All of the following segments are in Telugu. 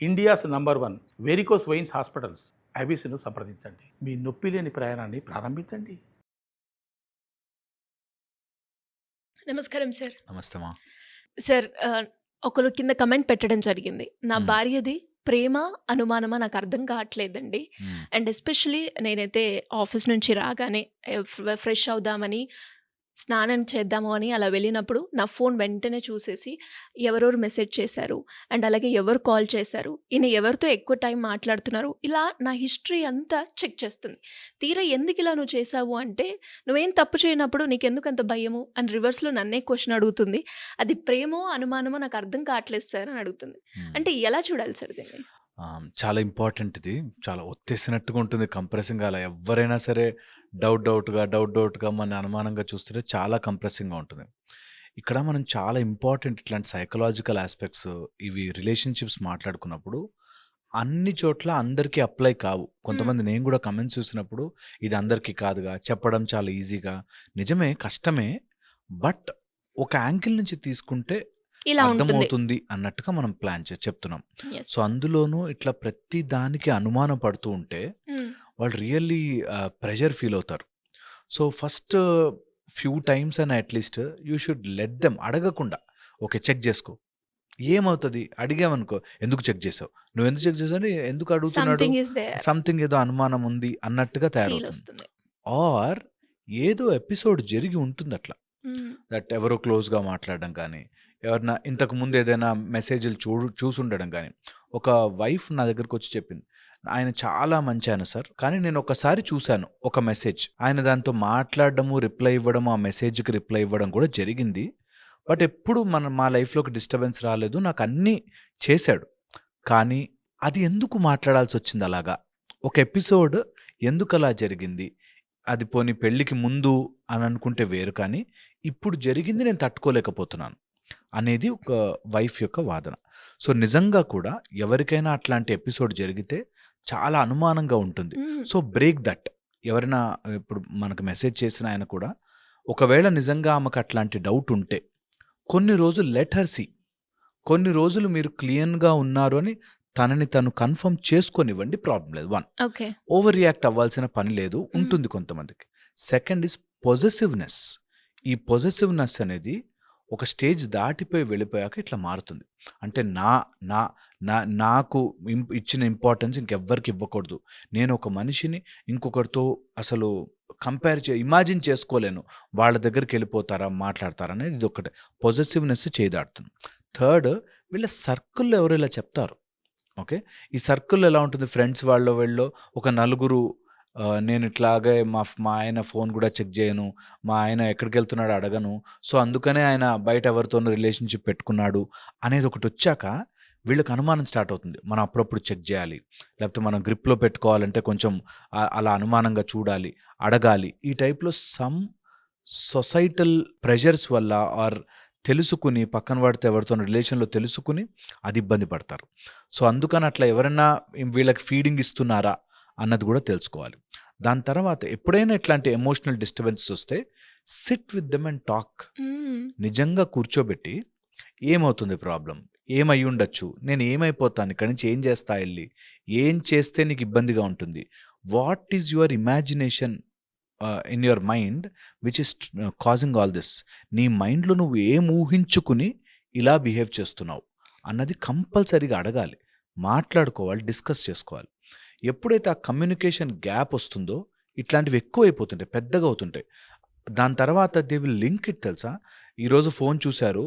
India's number 1 varicose veins hospitals ఐబీసీను సంప్రదించండి. మీ నొప్పి లేని ప్రయాణాన్ని ప్రారంభించండి. నమస్కారం సార్. నమస్తే మా. సార్ ఒకరు కింద కమెంట్ పెట్టడం జరిగింది. నా మ్మ్. భార్యది ప్రేమ అనుమానమా నాకు అర్థం కావట్లేదండి. మ్మ్. అండ్ ఎస్పెషలీ నేనైతే ఆఫీస్ నుంచి రాగానే ఫ్రెష్ అవుదామని స్నానం చేద్దాము అని అలా వెళ్ళినప్పుడు నా ఫోన్ వెంటనే చూసేసి ఎవరెవరు మెసేజ్ చేశారు అండ్ అలాగే ఎవరు కాల్ చేశారు, ఈయన ఎవరితో ఎక్కువ టైం మాట్లాడుతున్నారు, ఇలా నా హిస్టరీ అంతా చెక్ చేస్తుంది. తీరా ఎందుకు ఇలా నువ్వు చేసావు అంటే, నువ్వేం తప్పు చేయనప్పుడు నీకెందుకు అంత భయము అని రివర్స్లో నన్నే క్వశ్చన్ అడుగుతుంది. అది ప్రేమో అనుమానమో నాకు అర్థం కావట్లేదు సార్ అని అడుగుతుంది. మ్మ్. అంటే ఎలా చూడాలి సార్ దీన్ని? చాలా ఇంపార్టెంట్. ఇది చాలా ఒత్తేసినట్టుగా ఉంటుంది, కంప్రెసింగ్. అలా ఎవరైనా సరే డౌట్గా మన అనుమానంగా చూస్తుంటే చాలా కంప్రెసింగ్గా ఉంటుంది. ఇక్కడ మనం చాలా ఇంపార్టెంట్ ఇట్లాంటి సైకలాజికల్ ఆస్పెక్ట్స్, ఇవి రిలేషన్షిప్స్ మాట్లాడుకున్నప్పుడు అన్ని చోట్ల అందరికీ అప్లై కావు. కొంతమంది నేను కూడా కమెంట్స్ చూసినప్పుడు ఇది అందరికీ కాదుగా, చెప్పడం చాలా ఈజీగా, నిజమే కష్టమే, బట్ ఒక యాంగిల్ నుంచి తీసుకుంటే ఇలా ఉంటుంది. అర్థమవుతుంది అన్నట్టుగా మనం ప్లాన్ చెప్తున్నాం. Yes. సో అందులోనూ ఇట్లా ప్రతి దానికి అనుమానం పడుతూ ఉంటే మ్మ్. వాళ్ళు రియల్లీ ప్రెషర్ ఫీల్ అవుతారు. సో ఫస్ట్ ఫ్యూ టైమ్స్ అని at least you should let them, అడగకుండా ఓకే చెక్ చేసుకో. ఏమవుతుంది అడిగామనుకో, ఎందుకు చెక్ చేసావు, నువ్వు ఎందుకు చెక్ చేసావు, ఎందుకు అడుగుతున్నాడు, Something is there. సంథింగ్ ఏదో అనుమానం ఉంది అన్నట్టుగా ఫీల్ తయారవుతుంది. వస్తుంది. ఆర్ ఏదో ఎపిసోడ్ జరిగి ఉంటుంది అట్లా, మ్మ్. దట్ ఎవరో క్లోజ్గా మాట్లాడడం కానీ, ఎవరన్నా ఇంతకు ముందు ఏదైనా మెసేజ్లు చూసుండడం కానీ. ఒక వైఫ్ నా దగ్గరకు వచ్చి చెప్పింది, ఆయన చాలా మంచి ఆయన సార్, కానీ నేను ఒకసారి చూశాను ఒక మెసేజ్, ఆయన దాంతో మాట్లాడడము, రిప్లై ఇవ్వడం, ఆ మెసేజ్కి రిప్లై ఇవ్వడం కూడా జరిగింది, బట్ ఎప్పుడు మా లైఫ్లోకి డిస్టర్బెన్స్ రాలేదు, నాకు అన్నీ చేశాడు, కానీ అది ఎందుకు మాట్లాడాల్సి వచ్చింది అలాగా, ఒక ఎపిసోడ్ ఎందుకు అలా జరిగింది, అది పోనీ పెళ్ళికి ముందు అని అనుకుంటే వేరు, కానీ ఇప్పుడు జరిగింది నేను తట్టుకోలేకపోతున్నాను అనేది ఒక వైఫ్ యొక్క వాదన. సో నిజంగా కూడా ఎవరికైనా అట్లాంటి ఎపిసోడ్ జరిగితే చాలా అనుమానంగా ఉంటుంది. మ్మ్. So break that. ఎవరైనా ఇప్పుడు మనకు మెసేజ్ చేసిన ఆయన కూడా ఒకవేళ నిజంగా ఆమెకు అట్లాంటి డౌట్ ఉంటే కొన్ని రోజులు లెట్ హర్ సీ, కొన్ని రోజులు మీరు క్లియర్గా ఉన్నారు అని తనని తను కన్ఫర్మ్ చేసుకొనివ్వండి, ప్రాబ్లం లేదు. 1, ఓకే. ఓవర్ రియాక్ట్ అవ్వాల్సిన పని లేదు, ఉంటుంది కొంతమందికి. Second is possessiveness. ఈ పొజెసివ్నెస్ అనేది ఒక స్టేజ్ దాటిపోయి వెళ్ళిపోయాక ఇట్లా మారుతుంది. అంటే నాకు ఇచ్చిన ఇంపార్టెన్స్ ఇంకెవ్వరికి ఇవ్వకూడదు, నేను ఒక మనిషిని ఇంకొకరితో అసలు ఇమాజిన్ చేసుకోలేను, వాళ్ళ దగ్గరికి వెళ్ళిపోతారా, మాట్లాడతారా అనేది ఇది ఒకటి పొజెసివ్నెస్ చేయదాడుతుంది. థర్డ్, వీళ్ళ సర్కిల్లో ఎవరు ఇలా చెప్తారు. ఓకే, ఈ సర్కిల్లో ఎలా ఉంటుంది, ఫ్రెండ్స్ వీళ్ళలో ఒక నలుగురు, నేను ఇట్లాగే మా ఆయన ఫోన్ కూడా చెక్ చేయను, మా ఆయన ఎక్కడికి వెళ్తున్నాడు అడగను, సో అందుకనే ఆయన బయట ఎవరితోనూ రిలేషన్షిప్ పెట్టుకున్నాడు అనేది ఒకటి వచ్చాక వీళ్ళకి అనుమానం స్టార్ట్ అవుతుంది. మనం అప్పుడప్పుడు చెక్ చేయాలి, లేకపోతే మనం గ్రిప్లో పెట్టుకోవాలంటే కొంచెం అలా అనుమానంగా చూడాలి, అడగాలి. ఈ టైప్లో సమ్ సొసైటల్ ప్రెషర్స్ వల్ల ఆర్ తెలుసుకుని పక్కన వాడితే ఎవరితో రిలేషన్లో తెలుసుకుని అది ఇబ్బంది పడతారు. సో అందుకని అట్లా ఎవరైనా వీళ్ళకి ఫీడింగ్ ఇస్తున్నారా అన్నది కూడా తెలుసుకోవాలి. దాని తర్వాత ఎప్పుడైనా ఇట్లాంటి ఎమోషనల్ డిస్టర్బెన్సెస్ వస్తే SIT with them and talk. మ్మ్. నిజంగా కూర్చోబెట్టి ఏమవుతుంది ప్రాబ్లం, ఏమై ఉండొచ్చు, నేను ఏమైపోతాను ఇక్కడి నుంచి, ఏం చేస్తా వెళ్ళి, ఏం చేస్తే నీకు ఇబ్బందిగా ఉంటుంది, what is your imagination in your mind which is causing all this, నీ మైండ్లో నువ్వు ఏం ఊహించుకుని ఇలా బిహేవ్ చేస్తున్నావు అన్నది కంపల్సరీగా అడగాలి, మాట్లాడుకోవాలి, డిస్కస్ చేసుకోవాలి. ఎప్పుడైతే ఆ కమ్యూనికేషన్ గ్యాప్ వస్తుందో ఇట్లాంటివి ఎక్కువ అయిపోతుంటాయి, పెద్దగా అవుతుంటాయి. దాని తర్వాత దే విల్ లింక్ ఇట్. తెలుసా, ఈరోజు ఫోన్ చూశారు,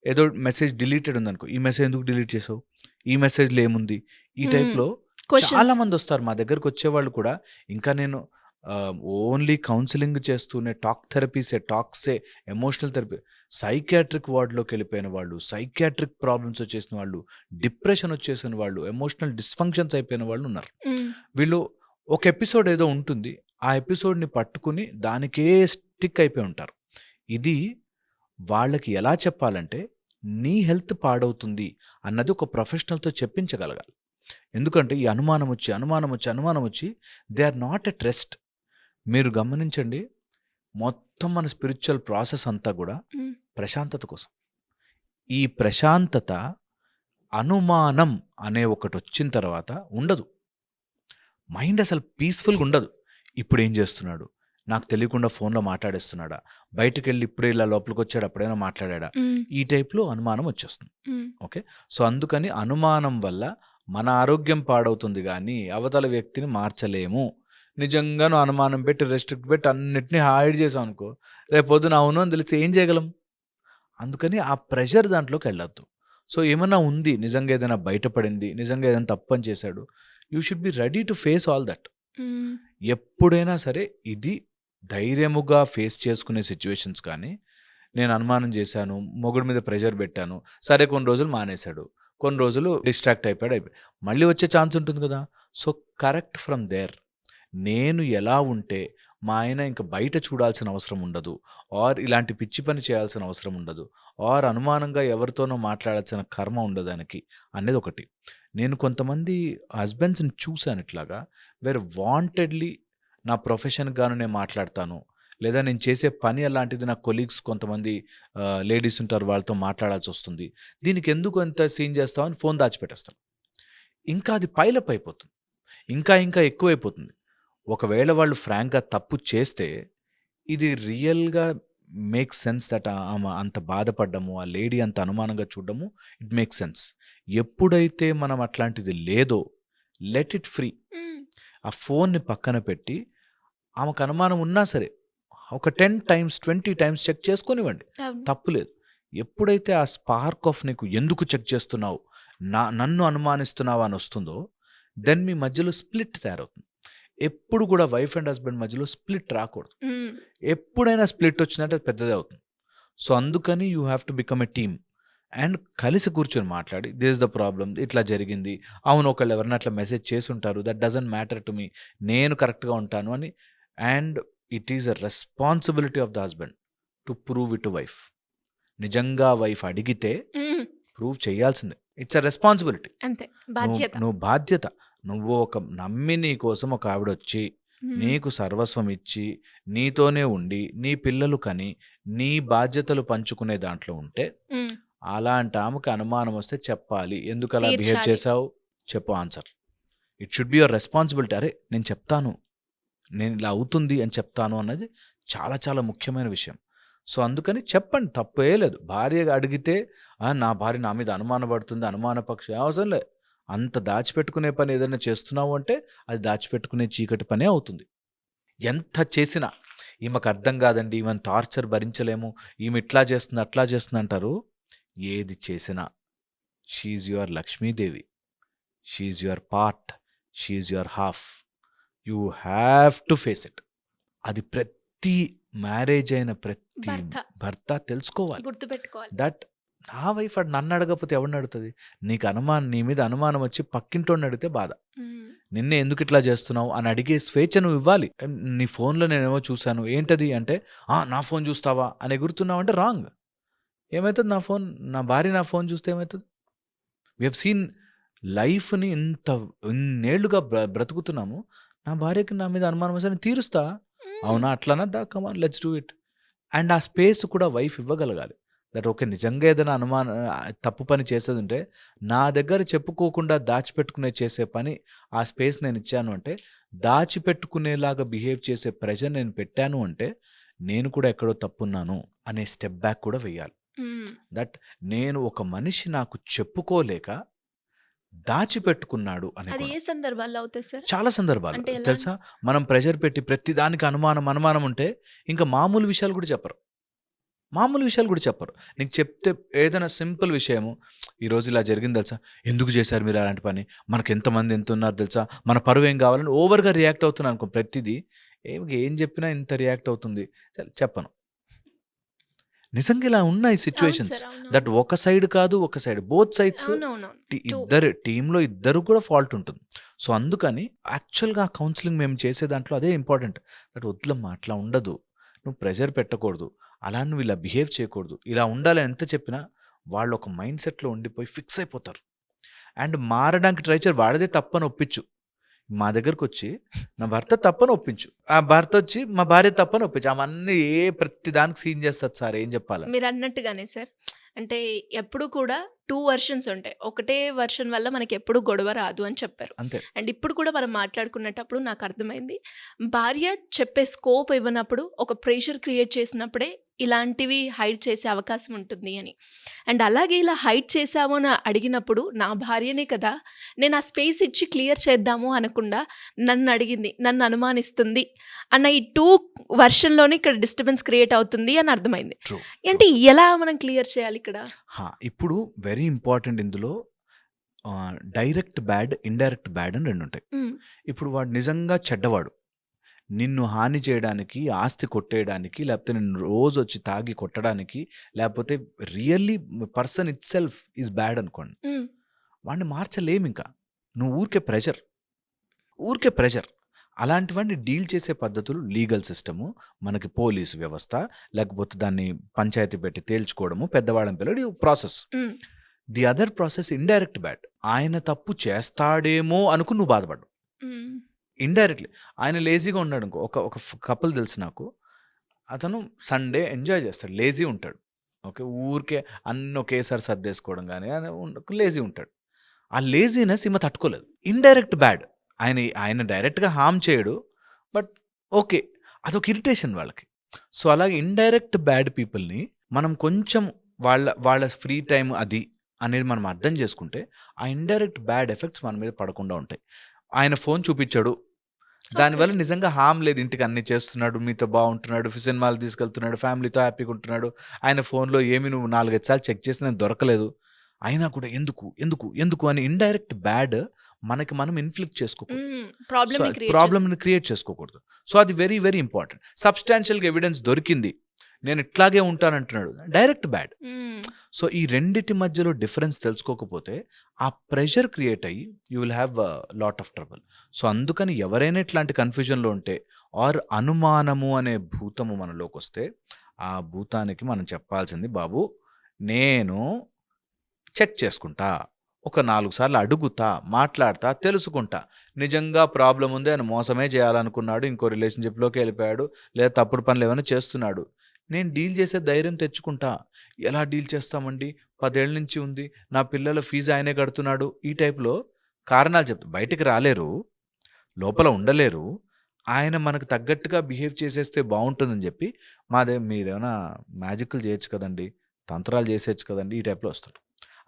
ఏదో మెసేజ్ డిలీటెడ్ ఉందనుకో, ఈ మెసేజ్ ఎందుకు డిలీట్ చేసావు, ఈ మెసేజ్లో ఏముంది, ఈ టైప్లో Questions. చాలా మంది వస్తారు మా దగ్గరకు. వచ్చేవాళ్ళు కూడా, ఇంకా నేను ఓన్లీ కౌన్సిలింగ్ చేస్తూనే టాక్సే ఎమోషనల్ థెరపీ, సైకియాట్రిక్ వార్డులోకి వెళ్ళిపోయిన వాళ్ళు, సైకియాట్రిక్ ప్రాబ్లమ్స్ వచ్చేసిన వాళ్ళు, డిప్రెషన్ వచ్చేసిన వాళ్ళు, ఎమోషనల్ డిస్ఫంక్షన్స్ అయిపోయిన వాళ్ళు ఉన్నారు. మ్మ్. వీళ్ళు ఒక ఎపిసోడ్ ఏదో ఉంటుంది, ఆ ఎపిసోడ్ని పట్టుకుని దానికే స్టిక్ అయిపోయి ఉంటారు. ఇది వాళ్ళకి ఎలా చెప్పాలంటే, నీ హెల్త్ పాడవుతుంది అన్నది ఒక ప్రొఫెషనల్తో చెప్పించగలగాలి. ఎందుకంటే ఈ అనుమానం వచ్చి they are not at rest. మీరు గమనించండి, మొత్తం మన స్పిరిచువల్ ప్రాసెస్ అంతా కూడా మ్మ్. ప్రశాంతత కోసం. ఈ ప్రశాంతత అనుమానం అనే ఒకటి వచ్చిన తర్వాత ఉండదు. మైండ్ అసలు పీస్ఫుల్గా ఉండదు. ఇప్పుడు ఏం చేస్తున్నాడు, నాకు తెలియకుండా ఫోన్లో మాట్లాడేస్తున్నాడా, బయటకు వెళ్ళి ఇప్పుడే ఇలా లోపలికి వచ్చాడు అప్పుడైనా మాట్లాడా, ఈ టైప్లో అనుమానం వచ్చేస్తుంది. ఓకే, సో అందుకని అనుమానం వల్ల మన ఆరోగ్యం పాడవుతుంది కానీ అవతల వ్యక్తిని మార్చలేము. నిజంగా నువ్వు అనుమానం పెట్టి రెస్ట్రిక్ట్ పెట్టి అన్నిటినీ హైడ్ చేసావు అనుకో, రేపొద్దున అవును అని తెలిసి ఏం చేయగలం? అందుకని ఆ ప్రెషర్ దాంట్లోకి వెళ్ళొద్దు. సో ఏమన్నా ఉంది, నిజంగా ఏదైనా బయటపడింది, నిజంగా ఏదైనా తప్పు అని చేశాడు, you should be ready to face all that. ఎప్పుడైనా సరే ఇది ధైర్యముగా ఫేస్ చేసుకునే సిచ్యువేషన్స్. కానీ నేను అనుమానం చేశాను, మొగుడి మీద ప్రెషర్ పెట్టాను, సరే కొన్ని రోజులు మానేశాడు, కొన్ని రోజులు డిస్ట్రాక్ట్ అయిపోయాడు, మళ్ళీ వచ్చే ఛాన్స్ ఉంటుంది కదా. So correct from there. నేను ఎలా ఉంటే మా ఆయన ఇంకా బయట చూడాల్సిన అవసరం ఉండదు, ఆర్ ఇలాంటి పిచ్చి పని చేయాల్సిన అవసరం ఉండదు, ఆర్ అనుమానంగా ఎవరితోనో మాట్లాడాల్సిన కర్మ ఉండదానికి అనేది ఒకటి. నేను కొంతమంది హస్బెండ్స్ని చూశాను ఇట్లాగా, వేర్ వాంటెడ్లీ నా ప్రొఫెషన్ గాను నేను మాట్లాడతాను, లేదా నేను చేసే పని అలాంటిది, నా కొలీగ్స్ కొంతమంది లేడీస్ ఉంటారు, వాళ్ళతో మాట్లాడాల్సి వస్తుంది, దీనికి ఎందుకు ఎంత సీన్ చేస్తామని ఫోన్ దాచిపెట్టేస్తాను. ఇంకా అది పైలప్ అయిపోతుంది, ఇంకా ఇంకా ఎక్కువైపోతుంది. ఒకవేళ వాళ్ళు ఫ్రాంక్గా తప్పు చేస్తే ఇది రియల్గా మేక్ సెన్స్ దట్ ఆమె అంత బాధపడ్డము, ఆ లేడీ అంత అనుమానంగా చూడడము, ఇట్ మేక్ సెన్స్. ఎప్పుడైతే మనం అట్లాంటిది లేదో లెట్ ఇట్ ఫ్రీ. ఆ ఫోన్ని పక్కన పెట్టి ఆమెకు అనుమానం ఉన్నా సరే ఒక 10 times 20 times చెక్ చేసుకొనివ్వండి, తప్పులేదు. ఎప్పుడైతే ఆ స్పార్క్ ఆఫ్ నీకు ఎందుకు చెక్ చేస్తున్నావు, నన్ను అనుమానిస్తున్నావు అని వస్తుందో, దెన్ మీ మధ్యలో స్ప్లిట్ తయారవుతుంది. ఎప్పుడు కూడా వైఫ్ అండ్ హస్బెండ్ మధ్యలో స్ప్లిట్ రాకూడదు. ఎప్పుడైనా స్ప్లిట్ వచ్చినట్టు పెద్దదే అవుతుంది. సో అందుకని you have to become a team and కలిసి కూర్చొని మాట్లాడి, దిస్ ఇస్ ద ప్రాబ్లం, ఇట్లా జరిగింది, అవును ఒకళ్ళు ఎవరైనా అట్లా మెసేజ్ చేసి ఉంటారు, that doesn't matter to me, నేను కరెక్ట్గా ఉంటాను అని. And it is a responsibility of the husband to prove it to wife. నిజంగా వైఫ్ అడిగితే ప్రూవ్ చేయాల్సిందే. It's a responsibility. అంతే, బాధ్యత. నువ్వు బాధ్యత. నువ్వు ఒక నమ్మి నీ కోసం ఒక ఆవిడ వచ్చి నీకు సర్వస్వం ఇచ్చి నీతోనే ఉండి నీ పిల్లలు కని నీ బాధ్యతలు పంచుకునే దాంట్లో ఉంటే, అలాంటి ఆమెకు అనుమానం వస్తే చెప్పాలి, ఎందుకు అలా బిహేవ్ చేసావు చెప్పు, answer. It should be your responsibility. అరే నేను చెప్తాను, నేను ఇలా అవుతుంది అని చెప్తాను అన్నది చాలా చాలా ముఖ్యమైన విషయం. సో అందుకని చెప్పండి, తప్పే లేదు. భార్య అడిగితే నా భార్య నా మీద అనుమానపడుతుంది, అనుమానపక్ష అవసరం లేదు. అంత దాచిపెట్టుకునే పని ఏదైనా చేస్తున్నావు అంటే అది దాచిపెట్టుకునే చీకటి పనే అవుతుంది. ఎంత చేసినా ఈమెకు అర్థం కాదండి, ఈమెను టార్చర్ భరించలేము, ఈమె ఇట్లా చేస్తుంది అట్లా చేస్తుంది అంటారు. ఏది చేసినా she's your Lakshmidevi, she's your part, she's your half. You have to face it. అది ప్రతి మ్యారేజ్ అయిన ప్రతి భర్త తెలుసుకోవాలి, గుర్తుపెట్టుకోవాలి. దట్ నా వైఫ్ అది నన్ను అడగకపోతే ఎవరిని అడుగుతుంది? నీ మీద అనుమానం వచ్చి పక్కింటోడిని అడిగితే బాధ. నిన్నే ఎందుకు ఇట్లా చేస్తున్నావు అని అడిగే స్వేచ్ఛ నువ్వు ఇవ్వాలి. నీ ఫోన్లో నేనేమో చూశాను, ఏంటది అంటే నా ఫోన్ చూస్తావా అని ఎగురుతున్నావు అంటే రాంగ్. ఏమవుతుంది? నా భార్య నా ఫోన్ చూస్తే ఏమవుతుంది? వీ హెవ్ సీన్ లైఫ్ని ఇన్నేళ్లుగా బ్రతుకుతున్నాము, నా భార్యకి నా మీద అనుమానం వస్తే తీరుస్తా, అవునా అట్లానా, దా come on let's do it. And ఆ స్పేస్ కూడా వైఫ్ ఇవ్వగలగాలి. దట్ ఓకే, నిజంగా ఏదైనా తప్పు పని చేసేది ఉంటే నా దగ్గర చెప్పుకోకుండా దాచిపెట్టుకునే చేసే పని, ఆ స్పేస్ నేను ఇచ్చాను అంటే, దాచిపెట్టుకునేలాగా బిహేవ్ చేసే ప్రెజర్ నేను పెట్టాను అంటే నేను కూడా ఎక్కడో తప్పున్నాను అనే స్టెప్ బ్యాక్ కూడా వెయ్యాలి. దట్ నేను ఒక మనిషి నాకు చెప్పుకోలేక దాచిపెట్టుకున్నాడు అని. అది ఏ సందర్భాల్లో అవుతాయి సార్? చాలా సందర్భాలు తెలుసా. మనం ప్రెషర్ పెట్టి ప్రతి దానికి అనుమానం ఉంటే ఇంకా మామూలు విషయాలు కూడా చెప్పరు. నీకు చెప్తే ఏదైనా సింపుల్ విషయము, ఈరోజు ఇలా జరిగింది తెలుసా, ఎందుకు చేశారు మీరు అలాంటి పని, మనకు ఎంతమంది ఎంత ఉన్నారు తెలుసా, మన పరువు ఏం కావాలని ఓవర్గా రియాక్ట్ అవుతున్నాను అనుకో. ప్రతిదీ ఏం చెప్పినా ఇంత రియాక్ట్ అవుతుంది, చెప్పను. నిజంగా ఇలా ఉన్నాయి సిచ్యువేషన్స్ దట్ ఒక సైడ్ కాదు, ఒక సైడ్, బోత్ సైడ్స్, టీంలో ఇద్దరు కూడా ఫాల్ట్ ఉంటుంది. సో అందుకని యాక్చువల్గా కౌన్సిలింగ్ మేము చేసే దాంట్లో అదే ఇంపార్టెంట్. దట్ వద్దులమ్మా అట్లా ఉండదు, నువ్వు ప్రెషర్ పెట్టకూడదు, అలా నువ్వు ఇలా బిహేవ్ చేయకూడదు, ఇలా ఉండాలని ఎంత చెప్పినా వాళ్ళు ఒక మైండ్ సెట్లో ఉండిపోయి ఫిక్స్ అయిపోతారు. అండ్ మారడానికి ట్రై చేయరు. వాడిదే తప్పని ఒప్పించు. మా దగ్గరకు వచ్చి నా భర్త తప్పని ఒప్పించు, ఆ భర్త వచ్చి మా భార్య తప్పని ఒప్పించు, ఆమె అన్ని ప్రతి దానికి సీన్ చేస్తుంది సార్, ఏం చెప్పాలి? మీరు అన్నట్టుగానే సార్, అంటే ఎప్పుడు కూడా 2 వెర్షన్స్ ఉంటాయి. ఒకటే వెర్షన్ వల్ల మనకెప్పుడు గొడవ రాదు అని చెప్పారు. అంతే. అండ్ ఇప్పుడు కూడా మనం మాట్లాడుకునేటప్పుడు నాకు అర్థమైంది. భార్య చెప్పే స్కోప్ ఇవ్వనప్పుడు, ఒక ప్రెషర్ క్రియేట్ చేసినప్పుడే ఇలాంటివి హైడ్ చేసే అవకాశం ఉంటుంది అని. అండ్ అలాగే ఇలా హైడ్ చేశాము అని అడిగినప్పుడు, నా భార్యనే కదా, నేను ఆ స్పేస్ ఇచ్చి క్లియర్ చేద్దాము అనకుండా నన్ను అడిగింది, నన్ను అనుమానిస్తుంది అన్న ఈ 2 వెర్షన్‌లోనే ఇక్కడ డిస్టర్బెన్స్ క్రియేట్ అవుతుంది అని అర్థమైంది. ట్రూ. అంటే ఎలా మనం క్లియర్ చేయాలి ఇక్కడ? ఇప్పుడు వెరీ ఇంపార్టెంట్ ఇందులో డైరెక్ట్ బ్యాడ్, ఇండైరెక్ట్ బ్యాడ్ అని 2 ఉంటాయి. హ్మ్. ఇప్పుడు వాడు నిజంగా చెడ్డవాడు. నిన్ను హాని చేయడానికి, ఆస్తి కొట్టేయడానికి, లేకపోతే నిన్ను రోజొచ్చి తాగి కొట్టడానికి, లేకపోతే really person itself is bad అనుకోండి. హ్మ్. వాడిని మార్చలేమింకా. నువ్వు ఊరికే ప్రెషర్. అలాంటి వాడిని డీల్ చేసే పద్ధతులు లీగల్ సిస్టము, మనకి పోలీసు వ్యవస్థ, లేకపోతే దాన్ని పంచాయతీ పెట్టి తేల్చుకోవడము, పెద్దవాళ్ళని పిలవడం, ఇది ప్రాసెస్. హ్మ్. The other process indirect bad. ఆయన తప్పు చేస్తాడేమో అనుకుని నువ్వు బాధపడ్డావు. హ్మ్. ఇండైరెక్ట్‌లీ. ఆయన లేజీగా ఉన్నాడు అనుకో. ఒక కపుల్ తెలుసు నాకు. అతను సండే ఎంజాయ్ చేస్తాడు. లేజీ ఉంటాడు. ఓకే. ఊరికే అన్నీ ఒకేసారి సర్దేసుకోవడం గాని లేజీ ఉంటాడు. ఆ లేజీనెస్ ఈమె తట్టుకోలేదు. Indirect bad. ఆయన డైరెక్ట్‌గా హార్మ్ చేయడు. But okay. అదొక ఇరిటేషన్ వాళ్ళకి. సో, అలాగే ఇండైరెక్ట్ బ్యాడ్ పీపుల్‌ని మనం కొంచెం వాళ్ళ ఫ్రీ టైమ్ అది అనేది మనం అర్థం చేసుకుంటే, ఆ ఇండైరెక్ట్ బ్యాడ్ ఎఫెక్ట్స్ మన మీద పడకుండా ఉంటాయి. ఆయన ఫోన్ చూపిచ్చాడు. దానివల్ల ఓకే. నిజంగా హార్మ్ లేదు. ఇంటికి అన్నీ చేస్తున్నాడు. మీతో బాగుంటున్నాడు. సినిమాలు తీసుకెళ్తున్నాడు. ఫ్యామిలీతో హ్యాపీగా ఉంటున్నాడు. ఆయన ఫోన్‌లో ఏమి నువ్వు 4, 5 సార్లు చెక్ చేసినా దొరకలేదు. అయినా కూడా ఎందుకు అని ఇండైరెక్ట్ బ్యాడ్ మనకి మనం ఇన్ఫ్లిక్ట్ చేసుకోకూడదు. హ్మ్. సో, ప్రాబ్లమ్‌ని క్రియేట్ ప్రాబ్లమ్‌ని క్రియేట్ చేసుకోకూడదు. సో, అది వెరీ, వెరీ ఇంపార్టెంట్. సబ్‌స్టాన్షియల్‌గా ఎవిడెన్స్ దొరికింది. నేను ఇట్లాగే ఉంటానంటున్నాడు. Direct bad. హ్మ్. సో, ఈ రెండిటి మధ్యలో డిఫరెన్స్ తెలుసుకోకపోతే ఆ ప్రెషర్ క్రియేట్ అయ్యి you will have lot of trouble. So, అందుకని ఎవరైనా ఇట్లాంటి కన్‌ఫ్యూజన్‌లో ఉంటే ఆర్ అనుమానము అనే భూతము మనలోకొస్తే, ఆ భూతానికి మనం చెప్పాల్సింది, బాబు నేను చెక్ చేసుకుంటా. ఒక 4 సార్లు అడుగుతా, మాట్లాడతా, తెలుసుకుంటా. నిజంగా ప్రాబ్లమ్ ఉంది, ఆయన మోసమే చేయాలనుకున్నాడు, ఇంకో రిలేషన్‌షిప్‌లోకి వెళ్ళిపోయాడు, లేదా తప్పుడు పనులు ఏమైనా చేస్తున్నాడు. నేను డీల్ చేసే ధైర్యం తెచ్చుకుంటా. ఎలా డీల్ చేస్తామండి? 10 ఏళ్ల నుంచి ఉంది. నా పిల్లల ఫీజు ఆయనే కడుతున్నాడు. ఈ టైప్‌లో కారణాలు చెప్తా. బయటికి రాలేరు. లోపల ఉండలేరు. ఆయన మనకు తగ్గట్టుగా బిహేవ్ చేసేస్తే బావుంటుందని చెప్పి, మీరేమైనా మ్యాజిక్‌లు చేయొచ్చు కదండీ! తంత్రాలు చేసేయొచ్చు కదండీ! ఈ టైప్‌లో వస్తారు.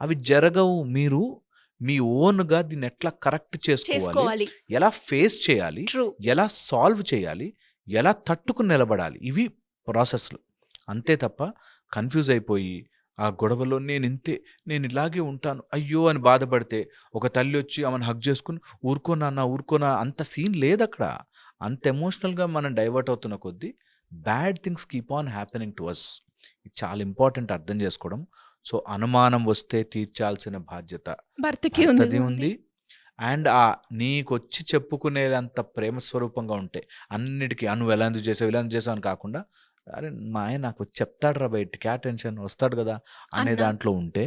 అవి జరగవు. మీరు మీ ఓన్‌గా దీన్ని ఎట్లా కరెక్ట్ చేసుకోవాలి? చేసుకోవాలి. ఎలా ఫేస్ చేయాలి? ట్రూ. ఎలా సాల్వ్ చేయాలి? ఎలా తట్టుకుని నిలబడాలి? ఇవి ప్రాసెస్‌లు. అంతే తప్ప కన్‌ఫ్యూజ్ అయిపోయి, ఆ గొడవలో నేనింతే, నేనిలాగే ఉంటాను, అయ్యో! అని బాధపడితే, ఒక తల్లొచ్చి ఆమెను హగ్ చేసుకొని, ఊరుకో నాన్న, అంత సీన్ లేదక్కడ. అంత ఎమోషనల్‌గా మనం డైవర్ట్ అవుతున్న కొద్దీ bad things keep on happening to us. ఇది చాలా ఇంపార్టెంట్ అర్థం చేసుకోవడం. సో, అనుమానం వస్తే తీర్చాల్సిన బాధ్యత భర్తకి భర్తది ఉంది. ఉంది. అండ్ నీకొచ్చి చెప్పుకునేంత ప్రేమ స్వరూపంగా ఉంటే, అన్నిటికి నువ్వు ఎందుకు చేసావు అని కాకుండా, అరే మా ఆయన నాకు వచ్చి చెప్తాడురా బయటికి, టెన్షన్ వస్తాడు కదా అనే అన్న. దాంట్లో ఉంటే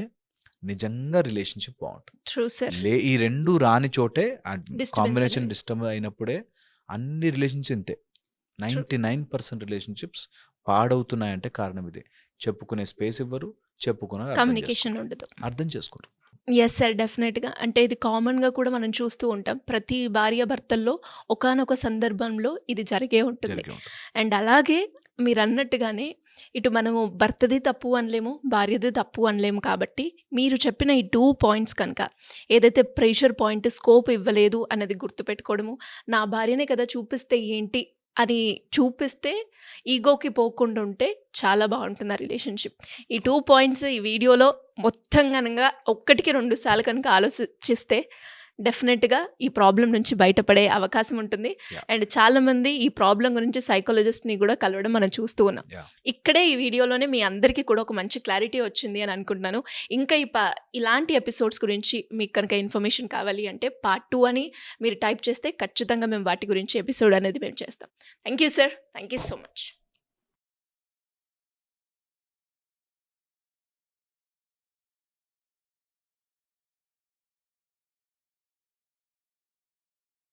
నిజంగా రిలేషన్షిప్ బాగుంటుంది. True sir. ఈ 2 రాని చోటే డిస్టర్బెన్స్ కాంబినేషన్ అనేది. డిస్టర్బ్ అయినప్పుడే అన్ని రిలేషన్స్ ఇంతే. ట్రూ. 99% రిలేషన్షిప్స్ పాడవుతున్నాయంటే కారణం ఇదే. చెప్పుకునే స్పేస్ ఇవ్వరు. చెప్పుకున్న కమ్యూనికేషన్ ఉండదు. అర్థం చేసుకోరు. Yes sir. డెఫినెట్‌గా. అంటే ఇది కామన్‌గా కూడా మనం చూస్తూ ఉంటాం. ప్రతి భార్యాభర్తల్లో ఒకానొక సందర్భంలో ఇది జరిగే ఉంటుంది. జరిగే ఉంటుంది. అండ్ అలాగే మీరన్నట్టుగానే ఇటు మనము భర్తది తప్పు అనలేము, భార్యది తప్పు అనలేము కాబట్టి మీరు చెప్పిన ఈ 2 పాయింట్స్ కనుక ఏదైతే ప్రెషర్ పాయింట్ స్కోప్ ఇవ్వలేదు అన్నది గుర్తుపెట్టుకోవడము, నా భార్యనే కదా చూపిస్తే ఏంటి అని చూపిస్తే ఈగోకి పోకుండా ఉంటే చాలా బాగుంటుంది ఆ రిలేషన్షిప్. ఈ 2 పాయింట్స్ ఈ వీడియోలో మొత్తం గనక ఒక్కటికి 2 సార్లు కనుక ఆలోచిస్తే డెఫినెట్‌గా ఈ ప్రాబ్లమ్ నుంచి బయటపడే అవకాశం ఉంటుంది. Yeah. అండ్ చాలామంది ఈ ప్రాబ్లమ్ గురించి సైకాలజిస్ట్‌ని కూడా కలవడం మనం చూస్తూ ఉన్నాం. Yeah. ఇక్కడే ఈ వీడియోలోనే మీ అందరికీ కూడా ఒక మంచి క్లారిటీ వచ్చింది అని అనుకుంటున్నాను. ఇంకా ఇలాంటి ఎపిసోడ్స్ గురించి మీకు కనుక ఇన్ఫర్మేషన్ కావాలి అంటే పార్ట్ 2 అని మీరు టైప్ చేస్తే ఖచ్చితంగా మేము వాటి గురించి ఎపిసోడ్ అనేది మేము చేస్తాం. Thank you sir. Thank you so much.